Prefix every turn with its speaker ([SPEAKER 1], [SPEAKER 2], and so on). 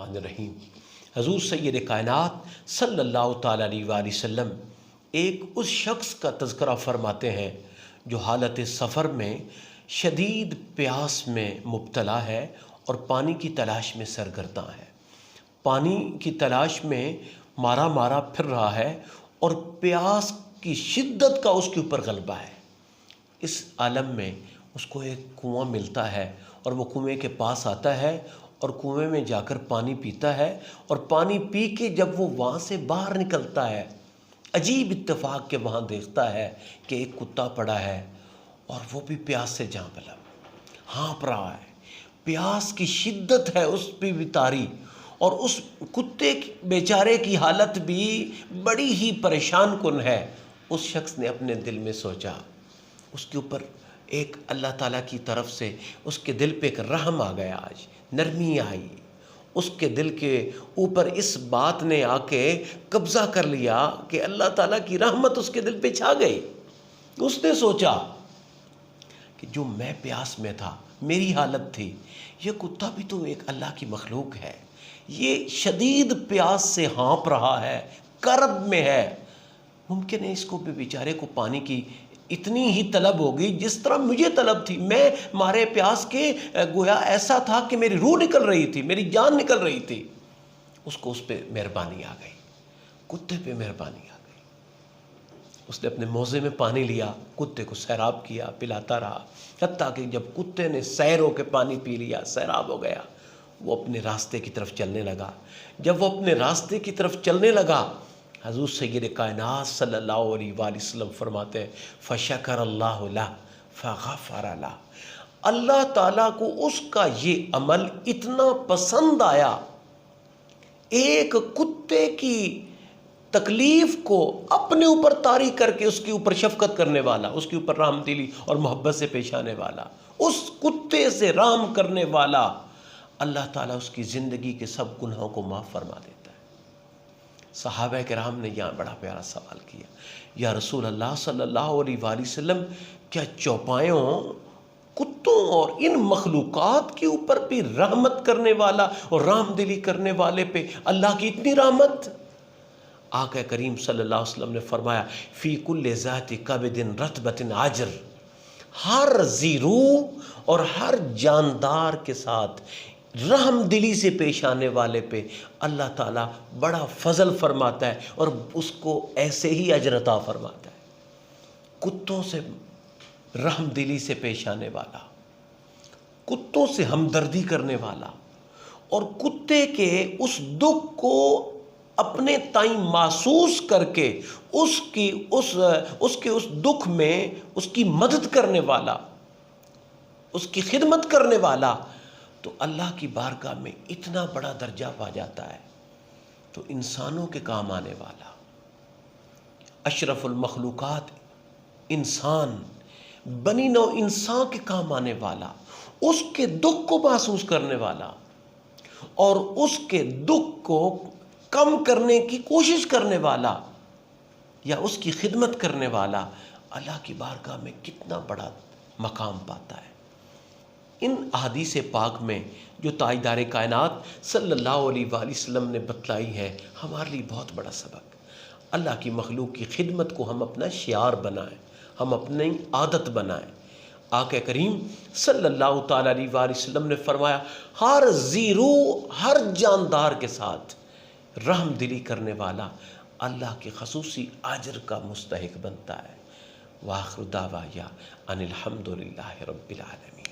[SPEAKER 1] الرحمن الرحیم۔ حضور سید کائنات صلی اللہ تعالیٰ علیہ وآلہ وسلم ایک اس شخص کا تذکرہ فرماتے ہیں جو حالت سفر میں شدید پیاس میں مبتلا ہے اور پانی کی تلاش میں سرگرداں ہے، پانی کی تلاش میں مارا مارا پھر رہا ہے اور پیاس کی شدت کا اس کے اوپر غلبہ ہے۔ اس عالم میں اس کو ایک کنواں ملتا ہے اور وہ کنویں کے پاس آتا ہے اور کنویں میں جا کر پانی پیتا ہے، اور پانی پی کے جب وہ وہاں سے باہر نکلتا ہے، عجیب اتفاق کے وہاں دیکھتا ہے کہ ایک کتا پڑا ہے اور وہ بھی پیاس سے جاں بلب ہانپ رہا ہے، پیاس کی شدت ہے اس پہ بھی طاری، اور اس کتے بیچارے کی حالت بھی بڑی ہی پریشان کن ہے۔ اس شخص نے اپنے دل میں سوچا، اس کے اوپر ایک اللہ تعالیٰ کی طرف سے اس کے دل پہ ایک رحم آ گیا، آج نرمی آئی اس کے دل کے اوپر، اس بات نے آ کے قبضہ کر لیا کہ اللہ تعالیٰ کی رحمت اس کے دل پہ چھا گئی۔ اس نے سوچا کہ جو میں پیاس میں تھا، میری حالت تھی، یہ کتا بھی تو ایک اللہ کی مخلوق ہے، یہ شدید پیاس سے ہانپ رہا ہے، کرب میں ہے، ممکن ہے اس کو بھی بیچارے کو پانی کی اتنی ہی طلب ہوگی جس طرح مجھے طلب تھی، میں مارے پیاس کے گویا ایسا تھا کہ میری روح نکل رہی تھی، میری جان نکل رہی تھی۔ اس کو اس پہ مہربانی آ گئی، کتے پہ مہربانی آ گئی۔ اس نے اپنے موزے میں پانی لیا، کتے کو سیراب کیا، پلاتا رہا، حتیٰ کہ جب کتے نے سیر ہو کے پانی پی لیا، سیراب ہو گیا، وہ اپنے راستے کی طرف چلنے لگا۔ جب وہ اپنے راستے کی طرف چلنے لگا، حضور سید کائنات صلی اللہ علیہ وآلہ وسلم فرماتے ہیں فَشَكَرَ اللَّهُ لَهُ فَغَفَرَ لَهُ، اللہ تعالیٰ کو اس کا یہ عمل اتنا پسند آیا، ایک کتے کی تکلیف کو اپنے اوپر طاری کر کے اس کے اوپر شفقت کرنے والا، اس کے اوپر رحم دلی اور محبت سے پیش آنے والا، اس کتے سے رحم کرنے والا، اللہ تعالیٰ اس کی زندگی کے سب گناہوں کو معاف فرما دیتا ہے۔ صحابہ کرام نے یہاں بڑا پیارا سوال کیا، یا رسول اللہ صلی اللہ علیہ وآلہ وسلم، کیا چوپایوں، کتوں اور ان مخلوقات کے اوپر بھی رحمت کرنے والا اور رحم دلی کرنے والے پہ اللہ کی اتنی رحمت؟ آقا کریم صلی اللہ علیہ وسلم نے فرمایا فی کل ذات کبد رطبۃ عجر، ہر ذی روح اور ہر جاندار کے ساتھ رحم دلی سے پیش آنے والے پہ اللہ تعالیٰ بڑا فضل فرماتا ہے اور اس کو ایسے ہی اجر عطا فرماتا ہے۔ کتوں سے رحم دلی سے پیش آنے والا، کتوں سے ہمدردی کرنے والا، اور کتے کے اس دکھ کو اپنے تائیں محسوس کر کے اس کے دکھ میں اس کی مدد کرنے والا، اس کی خدمت کرنے والا، تو اللہ کی بارگاہ میں اتنا بڑا درجہ پا جاتا ہے۔ تو انسانوں کے کام آنے والا، اشرف المخلوقات انسان، بنی نوع انسان کے کام آنے والا، اس کے دکھ کو محسوس کرنے والا اور اس کے دکھ کو کم کرنے کی کوشش کرنے والا یا اس کی خدمت کرنے والا، اللہ کی بارگاہ میں کتنا بڑا مقام پاتا ہے۔ ان احادیث پاک میں جو تاجدار کائنات صلی اللہ علیہ وآلہ وسلم نے بتلائی ہے، ہمارے لیے بہت بڑا سبق۔ اللہ کی مخلوق کی خدمت کو ہم اپنا شعار بنائیں، ہم اپنی عادت بنائیں۔ آقا کریم صلی اللہ تعالیٰ علیہ وآلہ وسلم نے فرمایا ہر ذی روح، ہر جاندار کے ساتھ رحم دلی کرنے والا اللہ کے خصوصی اجر کا مستحق بنتا ہے۔ وآخر دعوانا ان الحمد للہ رب العالمین۔